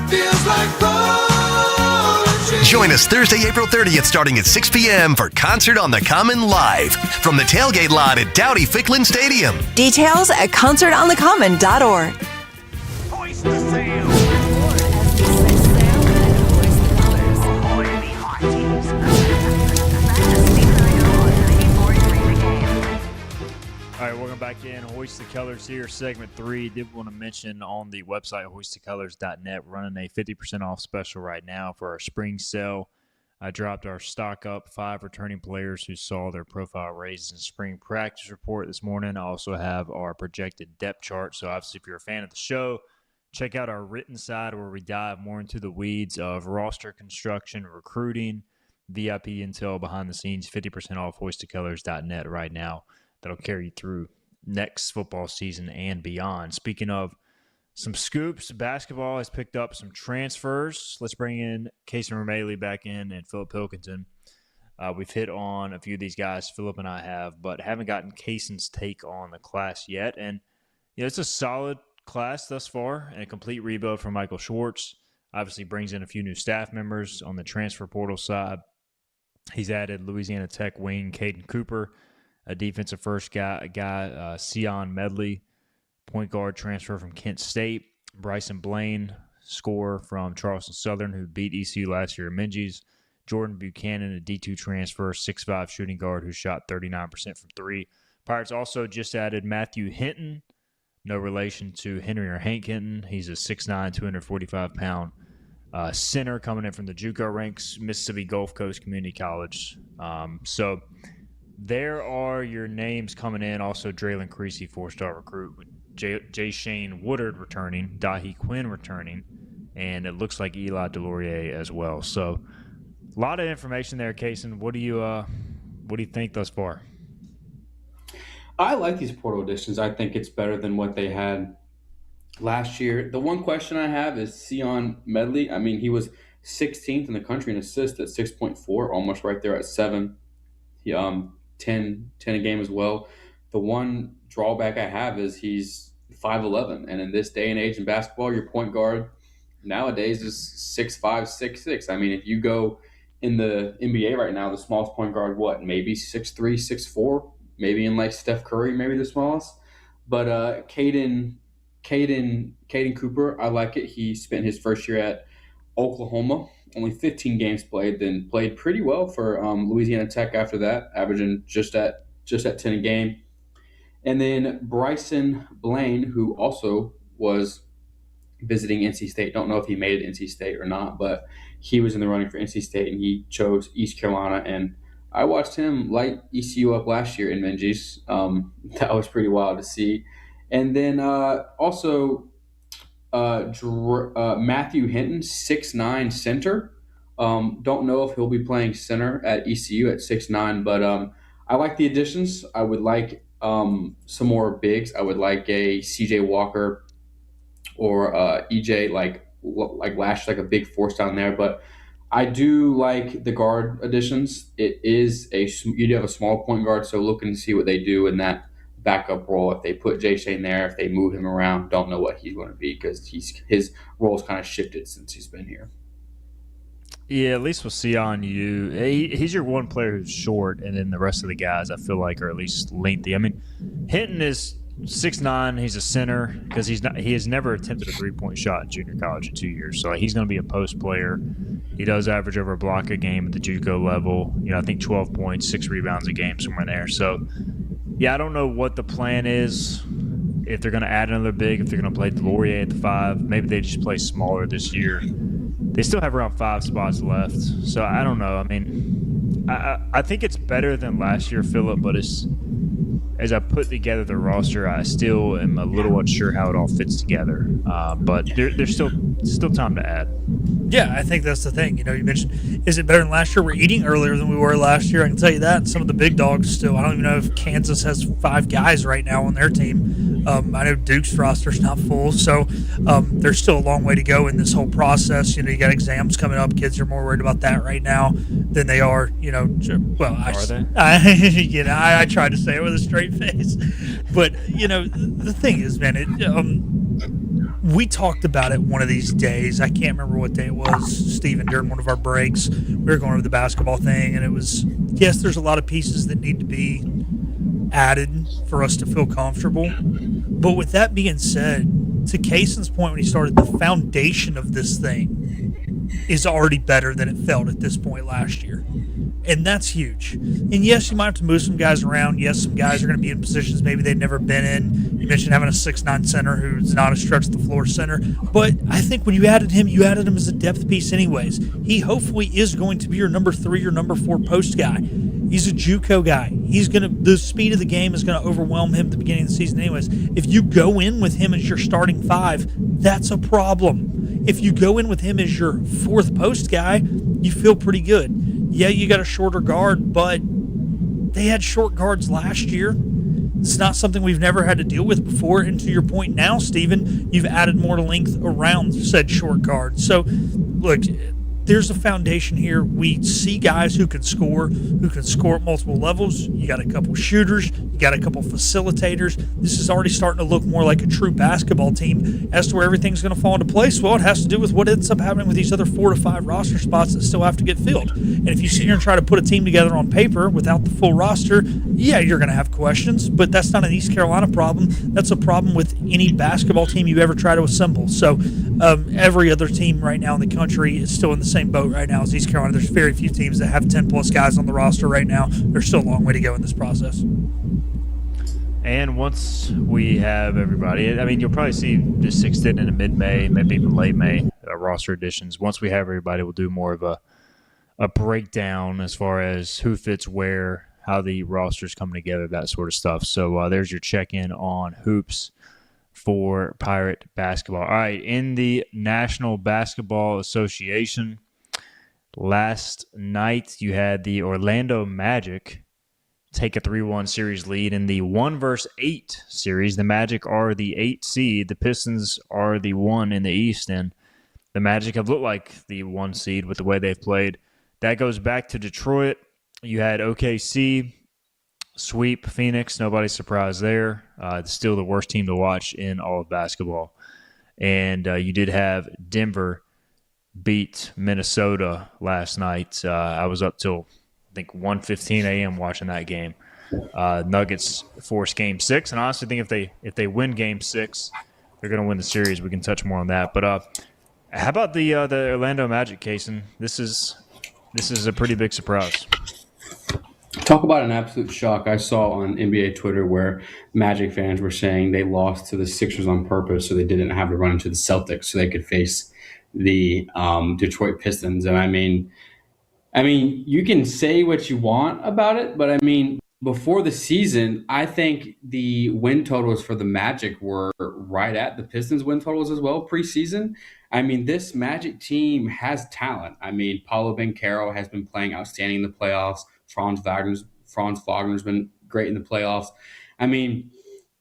Speaker 19: feels like poetry.
Speaker 17: Join us Thursday, April 30th, starting at 6 p.m. for Concert on the Common live from the tailgate lot at Dowdy-Ficklin Stadium.
Speaker 18: Details at concertonthecommon.org.
Speaker 3: All right, welcome back in. Hoist the Colors here, segment 3. Did want to mention on the website, hoistthecolors.net, running a 50% off special right now for our spring sale. I dropped our stock up 5 returning players who saw their profile raised in spring practice report this morning. I also have our projected depth chart. So obviously, if you're a fan of the show, check out our written side where we dive more into the weeds of roster construction, recruiting, VIP intel behind the scenes, 50% off hoistthecolors.net right now. That'll carry you through next football season and beyond. Speaking of some scoops, basketball has picked up some transfers. Let's bring in Cason Remaley back in and Philip Pilkington. We've hit on a few of these guys, Philip and I have, but haven't gotten Cason's take on the class yet. And it's a solid class thus far and a complete rebuild from Michael Schwartz. Obviously brings in a few new staff members on the transfer portal side. He's added Louisiana Tech wing Caden Cooper, a defensive first guy, Sion Medley, point guard transfer from Kent State, Bryson Blaine, scorer from Charleston Southern, who beat ECU last year at Minges, Jordan Buchanan, a D2 transfer, 6'5" shooting guard who shot 39% from 3. Pirates also just added Matthew Hinton, no relation to Henry or Hank Hinton. He's a 6'9", 245-pound center coming in from the JUCO ranks, Mississippi Gulf Coast Community College. So there are your names coming in. Also, Draylon Creasy, 4-star recruit, with Jay Shane Woodard returning, Dahi Quinn returning, and it looks like Eli Delorier as well. So a lot of information there, Cason. What do you think thus far?
Speaker 4: I like these portal additions. I think it's better than what they had last year. The one question I have is Cason Medley. I mean, he was 16th in the country in assists at 6.4, almost right there at 7. He 10 a game as well. The one drawback I have is he's 5'11", and in this day and age in basketball, your point guard nowadays is 6'5", 6'6". I mean, if you go in the NBA right now, the smallest point guard, what, maybe 6'3", 6'4", maybe in like Steph Curry, maybe the smallest. But Caden Cooper, I like it. He spent his first year at Oklahoma, only 15 games played, then played pretty well for Louisiana Tech after that, averaging just at 10 a game. And then Bryson Blaine, who also was visiting NC State. Don't know if he made it NC State or not, but he was in the running for NC State, and he chose East Carolina. And I watched him light ECU up last year in Menges. That was pretty wild to see. And then also Matthew Hinton, 6'9" center. Don't know if he'll be playing center at ECU at 6'9", but I like the additions. I would like some more bigs. I would like a CJ Walker or EJ, like Lash, like a big force down there. But I do like the guard additions. You do have a small point guard, so looking to see what they do in that backup role. If they put Jay Shane there, if they move him around, don't know what he's going to be because his role's kind of shifted since he's been here.
Speaker 3: Yeah, at least we'll see on you. He's your one player who's short, and then the rest of the guys I feel like are at least lengthy. I mean, Hinton is 6'9". He's a center because he has never attempted a 3-point shot in junior college in 2 years. So he's going to be a post player. He does average over a block a game at the JUCO level. I think 12 points, 6 rebounds a game, somewhere in there. So, yeah, I don't know what the plan is. If they're going to add another big, if they're going to play Delorier at the 5, maybe they just play smaller this year. They still have around 5 spots left. So I don't know. I mean, I think it's better than last year, Phillip, but as I put together the roster, I still am a little unsure how it all fits together. But there's still time to add.
Speaker 5: Yeah, I think that's the thing. You mentioned, is it better than last year? We're eating earlier than we were last year. I can tell you that. And some of the big dogs still. I don't even know if Kansas has 5 guys right now on their team. I know Duke's roster's not full, so there's still a long way to go in this whole process. You got exams coming up. Kids are more worried about that right now than they are. Well,
Speaker 3: are they?
Speaker 5: I tried to say it with a straight face, but the thing is, man, we talked about it one of these days. I can't remember what day it was, Stephen, during one of our breaks. We were going over the basketball thing, and it was, yes, there's a lot of pieces that need to be added for us to feel comfortable. But with that being said, to Cason's point when he started, the foundation of this thing is already better than it felt at this point last year. And that's huge. And yes, you might have to move some guys around. Yes, some guys are going to be in positions maybe they've never been in. You mentioned having a 6'9" center who's not a stretch-the-floor center. But I think when you added him as a depth piece anyways. He hopefully is going to be your number 3 or number 4 post guy. He's a JUCO guy. The speed of the game is going to overwhelm him at the beginning of the season anyways. If you go in with him as your starting 5, that's a problem. If you go in with him as your 4th post guy, you feel pretty good. Yeah, you got a shorter guard, but they had short guards last year. It's not something we've never had to deal with before. And to your point now, Stephen, you've added more length around said short guard. So, look, there's a foundation here. We see guys who can score at multiple levels. You got a couple shooters. You got a couple facilitators. This is already starting to look more like a true basketball team. As to where everything's going to fall into place, well, it has to do with what ends up happening with these other 4 to 5 roster spots that still have to get filled. And if you sit here and try to put a team together on paper without the full roster, yeah, you're going to have questions, but that's not an East Carolina problem. That's a problem with any basketball team you ever try to assemble. So every other team right now in the country is still in the same boat right now as East Carolina. There's very few teams that have 10-plus guys on the roster right now. There's still a long way to go in this process.
Speaker 3: And once we have everybody, I mean, you'll probably see this extended in mid-May, maybe even late May, roster additions. Once we have everybody, we'll do more of a breakdown as far as who fits where, how the roster's coming together, that sort of stuff. So there's your check-in on hoops for Pirate basketball. All right, in the National Basketball Association, last night you had the Orlando Magic take a 3-1 series lead in the 1-8 series. The Magic are the 8 seed. The Pistons are the 1 in the East, and the Magic have looked like the 1 seed with the way they've played. That goes back to Detroit. You had OKC sweep Phoenix. Nobody's surprised there. It's still the worst team to watch in all of basketball. And you did have Denver beat Minnesota last night. I was up till, I think, 1:15 a.m. watching that game. Nuggets force Game 6, and I honestly think if they win Game 6, they're going to win the series. We can touch more on that. But how about the Orlando Magic, Cason? This is a pretty big surprise.
Speaker 4: Talk about an absolute shock. I saw on NBA Twitter where Magic fans were saying they lost to the Sixers on purpose so they didn't have to run into the Celtics so they could face the Detroit Pistons. And I mean, you can say what you want about it, but I mean, before the season, I think the win totals for the Magic were right at the Pistons win totals as well preseason. I mean, this Magic team has talent. I mean, Paulo Banchero has been playing outstanding in the playoffs. Franz Wagner's been great in the playoffs. I mean,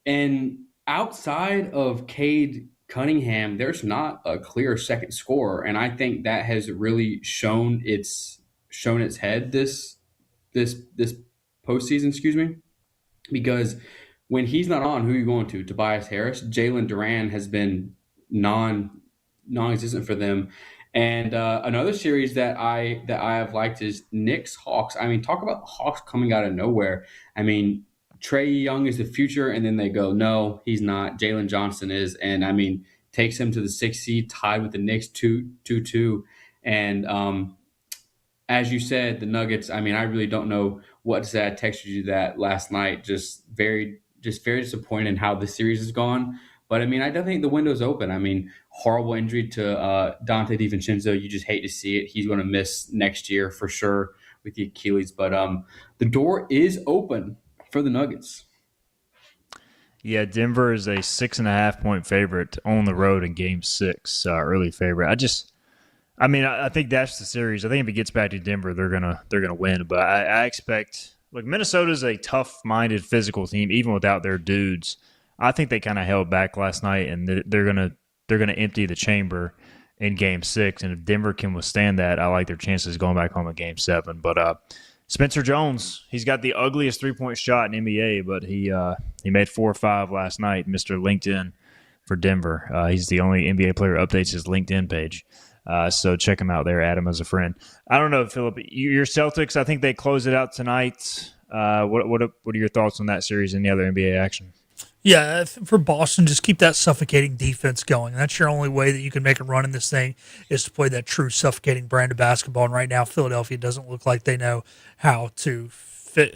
Speaker 4: and outside of Cade Cunningham, there's not a clear second scorer, and I think that has really shown its head this postseason. Excuse me, because when he's not on, who are you going to? Tobias Harris, Jalen Duran has been non-existent for them. And another series that I have liked is Knicks Hawks. I mean, talk about the Hawks coming out of nowhere. I mean, Trae Young is the future, and then they go, no, he's not. Jalen Johnson is, and I mean, takes him to the 6th seed, tied with the Knicks 2-2. And as you said, the Nuggets. I mean, I really don't know what to say. I texted you that last night. Just very disappointed in how the series has gone. But I mean, I definitely think the window's open. I mean, horrible injury to Dante DiVincenzo. You just hate to see it. He's going to miss next year for sure with the Achilles. But the door is open for the Nuggets.
Speaker 3: Yeah, Denver is a 6.5-point favorite on the road in Game 6, early favorite. I think that's the series. I think if it gets back to Denver, they're gonna win. But I expect, look, Minnesota's a tough-minded, physical team, even without their dudes. I think they kind of held back last night, and they're gonna empty the chamber in Game 6. And if Denver can withstand that, I like their chances going back home in Game 7. But Spencer Jones, he's got the ugliest 3-point shot in NBA, but he made 4 or 5 last night. Mr. LinkedIn for Denver. He's the only NBA player who updates his LinkedIn page. So check him out there. Add him as a friend. I don't know, Philip. Your Celtics, I think they close it out tonight. What are your thoughts on that series and the other NBA action?
Speaker 5: Yeah, for Boston, just keep that suffocating defense going. That's your only way that you can make a run in this thing is to play that true suffocating brand of basketball. And right now, Philadelphia doesn't look like they know how to fit,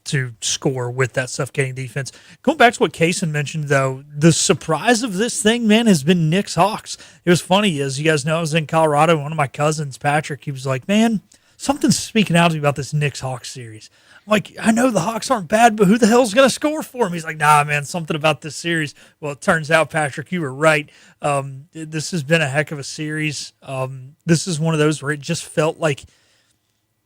Speaker 5: to score with that suffocating defense. Going back to what Cason mentioned, though, the surprise of this thing, man, has been Knicks Hawks. It was funny, as you guys know, I was in Colorado. One of my cousins, Patrick, he was like, man, something's speaking out to me about this Knicks Hawks series. I'm like, I know the Hawks aren't bad, but who the hell's going to score for them? He's like, nah, man, something about this series. Well, it turns out, Patrick, you were right. This has been a heck of a series. This is one of those where it just felt like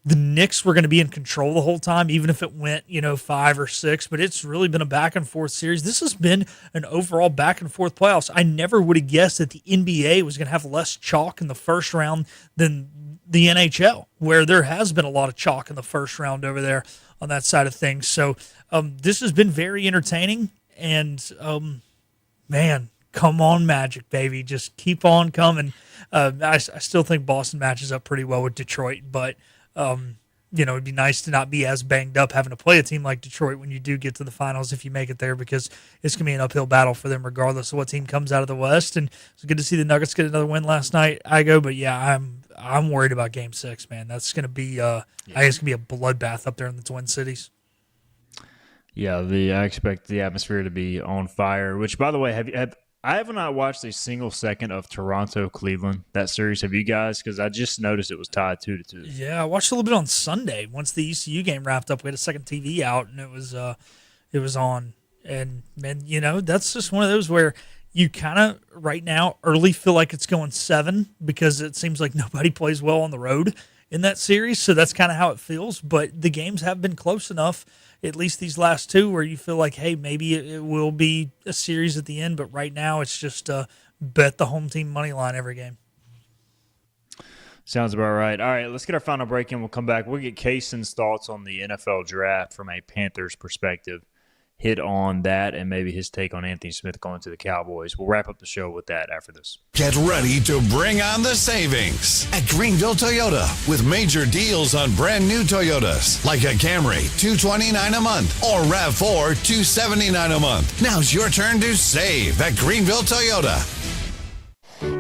Speaker 5: the Knicks were going to be in control the whole time, even if it went, 5 or 6, but it's really been a back and forth series. This has been an overall back and forth playoffs. I never would have guessed that the NBA was going to have less chalk in the first round than the NHL, where there has been a lot of chalk in the first round over there on that side of things. So this has been very entertaining, and man, come on, Magic, baby. Just keep on coming. I still think Boston matches up pretty well with Detroit, but it'd be nice to not be as banged up having to play a team like Detroit when you do get to the finals, if you make it there, because it's going to be an uphill battle for them regardless of what team comes out of the West. And it's good to see the Nuggets get another win last night, but yeah, I'm worried about Game 6, man. That's going to be, I think it's going to be a bloodbath up there in the Twin Cities.
Speaker 3: Yeah, I expect the atmosphere to be on fire, which, by the way, I have not watched a single second of Toronto-Cleveland, that series. Have you guys? Because I just noticed it was tied 2-2.
Speaker 5: Yeah, I watched a little bit on Sunday. Once the ECU game wrapped up, we had a second TV out, and it was on. And, man, that's just one of those where you kind of, right now, early feel like it's going 7 because it seems like nobody plays well on the road. in that series, so that's kind of how it feels. But the games have been close enough, at least these last two, where you feel like, hey, maybe it will be a series at the end. But right now, it's just bet the home team money line every game.
Speaker 3: Sounds about right. All right, let's get our final break in. We'll come back. We'll get Cason's thoughts on the NFL draft from a Panthers perspective, hit on that, and maybe his take on Anthony Smith going to the Cowboys. We'll wrap up the show with that after this.
Speaker 20: Get ready to bring on the savings at Greenville Toyota with major deals on brand new Toyotas like a Camry, $229 a month, or RAV4, $279 a month. Now's your turn to save at Greenville Toyota.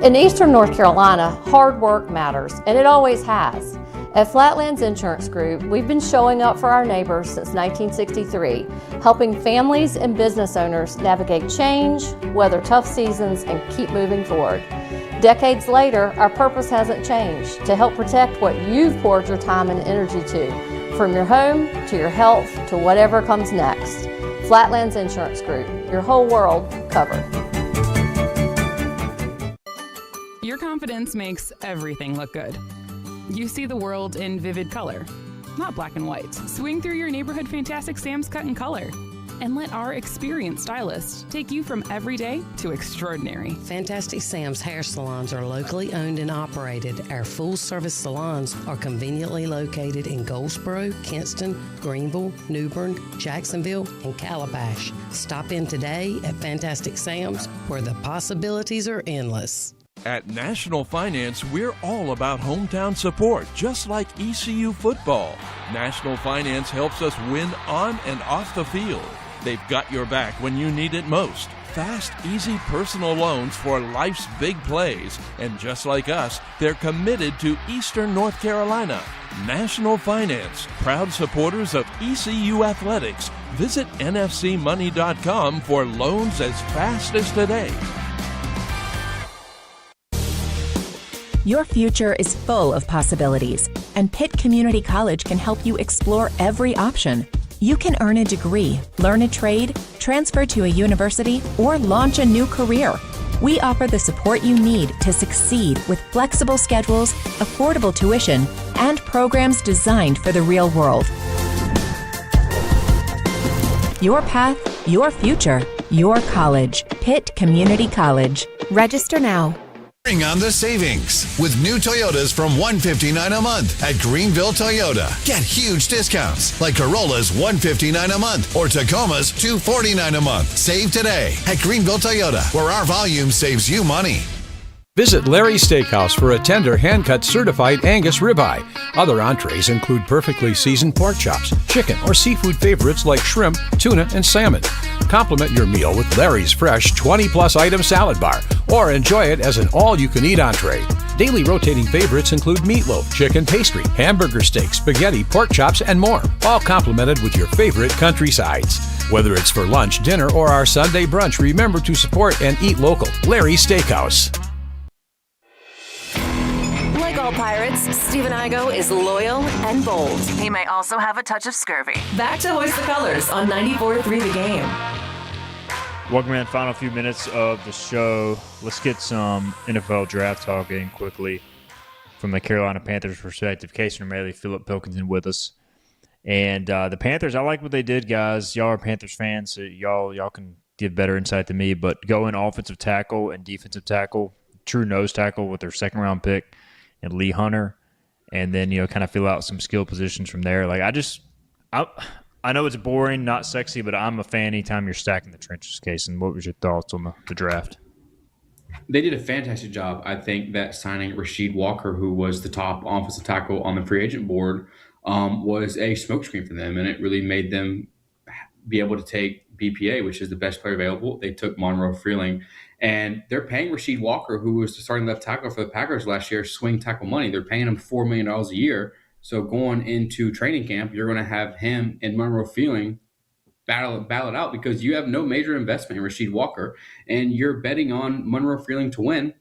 Speaker 16: In Eastern North Carolina, hard work matters, and it always has. At Flatlands Insurance Group, we've been showing up for our neighbors since 1963, helping families and business owners navigate change, weather tough seasons, and keep moving forward. Decades later, our purpose hasn't changed: to help protect what you've poured your time and energy to, from your home to your health to whatever comes next. Flatlands Insurance Group, your whole world covered.
Speaker 21: Your confidence makes everything look good. You see the world in vivid color, not black and white. Swing through your neighborhood Fantastic Sam's Cut in Color and let our experienced stylists take you from everyday to extraordinary.
Speaker 22: Fantastic Sam's hair salons are locally owned and operated. Our full-service salons are conveniently located in Goldsboro, Kinston, Greenville, New Bern, Jacksonville, and Calabash. Stop in today at Fantastic Sam's, where the possibilities are endless.
Speaker 15: At National Finance, we're all about hometown support, just like ECU football. National Finance helps us win on and off the field. They've got your back when you need it most. Fast, easy personal loans for life's big plays. And just like us, they're committed to Eastern North Carolina. National Finance, proud supporters of ECU athletics. Visit nfcmoney.com for loans as fast as today.
Speaker 23: Your future is full of possibilities, and Pitt Community College can help you explore every option. You can earn a degree, learn a trade, transfer to a university, or launch a new career. We offer the support you need to succeed with flexible schedules, affordable tuition, and programs designed for the real world. Your path, your future, your college. Pitt Community College. Register now.
Speaker 20: Bring on the savings with new Toyotas from $159 a month at Greenville Toyota. Get huge discounts like Corollas $159 a month or Tacomas $249 a month. Save today at Greenville Toyota, where our volume saves you money.
Speaker 24: Visit Larry's Steakhouse for a tender, hand-cut certified Angus ribeye. Other entrees include perfectly seasoned pork chops, chicken or seafood favorites like shrimp, tuna, and salmon. Complement your meal with Larry's fresh 20-plus item salad bar, or enjoy it as an all-you-can-eat entree. Daily rotating favorites include meatloaf, chicken pastry, hamburger steak, spaghetti, pork chops, and more, all complemented with your favorite country sides. Whether it's for lunch, dinner, or our Sunday brunch, remember to support and eat local. Larry's Steakhouse.
Speaker 1: Like all pirates, Stephen Igo is loyal and bold. He may also have a touch of scurvy. Back to Hoist the Colors on 94.3 The Game.
Speaker 3: Welcome in, final few minutes of the show. Let's get some NFL draft talk in quickly from the Carolina Panthers perspective. Cason Remaley, Philip Pilkington with us. And the Panthers, I like what they did, guys. Y'all are Panthers fans, so y'all can give better insight than me. But going offensive tackle and defensive tackle, true nose tackle with their second-round pick and Lee Hunter, and then, kind of fill out some skill positions from there. Like, I know it's boring, not sexy, but I'm a fan anytime you're stacking the trenches, Cason. What was your thoughts on the draft?
Speaker 4: They did a fantastic job. I think that signing Rasheed Walker, who was the top offensive tackle on the free agent board, was a smokescreen for them, and it really made them be able to take BPA, which is the best player available. They took Monroe Freeling, and they're paying Rasheed Walker, who was the starting left tackle for the Packers last year, swing tackle money. They're paying him $4 million a year. So going into training camp, you're going to have him and Monroe Freeling battle it out because you have no major investment in Rasheed Walker, and you're betting on Monroe Freeling to win.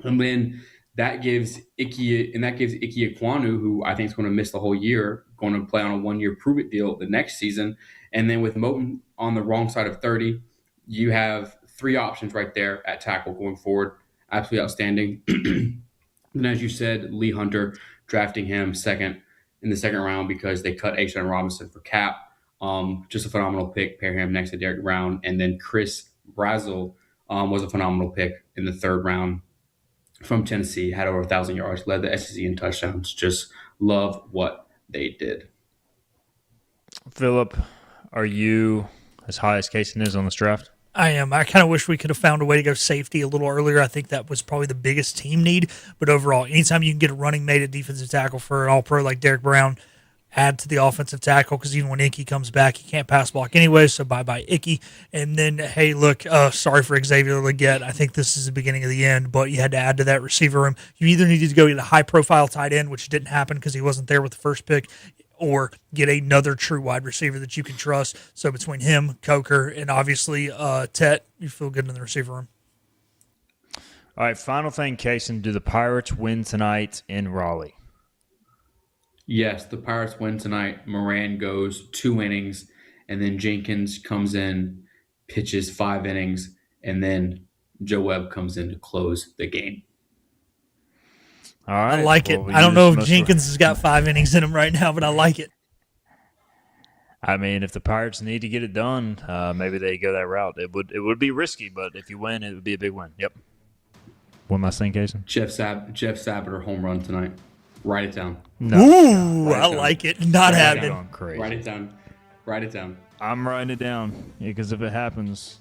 Speaker 4: And then that gives Ike Ekwonu, who I think is going to miss the whole year, going to play on a one-year prove-it deal the next season. And then with Moton on the wrong side of 30, you have three options right there at tackle going forward. Absolutely outstanding. And as you said, Lee Hunter, drafting him in the second round because they cut Ashawn Robinson for cap. Just a phenomenal pick. Pair him next to Derek Brown, and then Chris Brazel was a phenomenal pick in the third round from Tennessee. Had over 1,000 yards, led the SEC in touchdowns. Just love what they did.
Speaker 3: Philip, are you as high as Cason is on this draft?
Speaker 5: I am. I kind of wish we could have found a way to go safety a little earlier. I think that was probably the biggest team need. But overall, anytime you can get a running mate at defensive tackle for an all-pro like Derek Brown, add to the offensive tackle, because even when Icky comes back, he can't pass block anyway, so bye-bye Icky. And then, hey, look, sorry for Xavier Legette. I think this is the beginning of the end, but you had to add to that receiver room. You either needed to go get a high-profile tight end, which didn't happen because he wasn't there with the first pick, or get another true wide receiver that you can trust. So between him, Coker, and obviously Tet, you feel good in the receiver room.
Speaker 3: All right, final thing, Cason. Do the Pirates win tonight in Raleigh?
Speaker 4: Yes, the Pirates win tonight. Moran goes 2 innings, and then Jenkins comes in, pitches 5 innings, and then Joe Webb comes in to close the game.
Speaker 3: All right.
Speaker 5: I like it. I don't know if Jenkins has got 5 innings in him right now, but I like it.
Speaker 3: I mean, if the Pirates need to get it done, maybe they go that route. It would be risky, but if you win, it would be a big win. Yep. One last thing, Cason.
Speaker 4: Jeff Sabater home run tonight. Write it down.
Speaker 3: No.
Speaker 5: Ooh, I like it. Not happening.
Speaker 4: Write it down. Write it down.
Speaker 3: I'm writing it down because if it happens,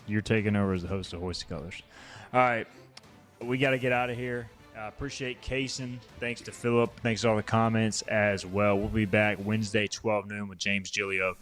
Speaker 3: you're taking over as the host of Hoist the Colors. All right. We got to get out of here. Appreciate Cason. Thanks to Philip. Thanks to all the comments as well. We'll be back Wednesday, 12 noon with James Gilio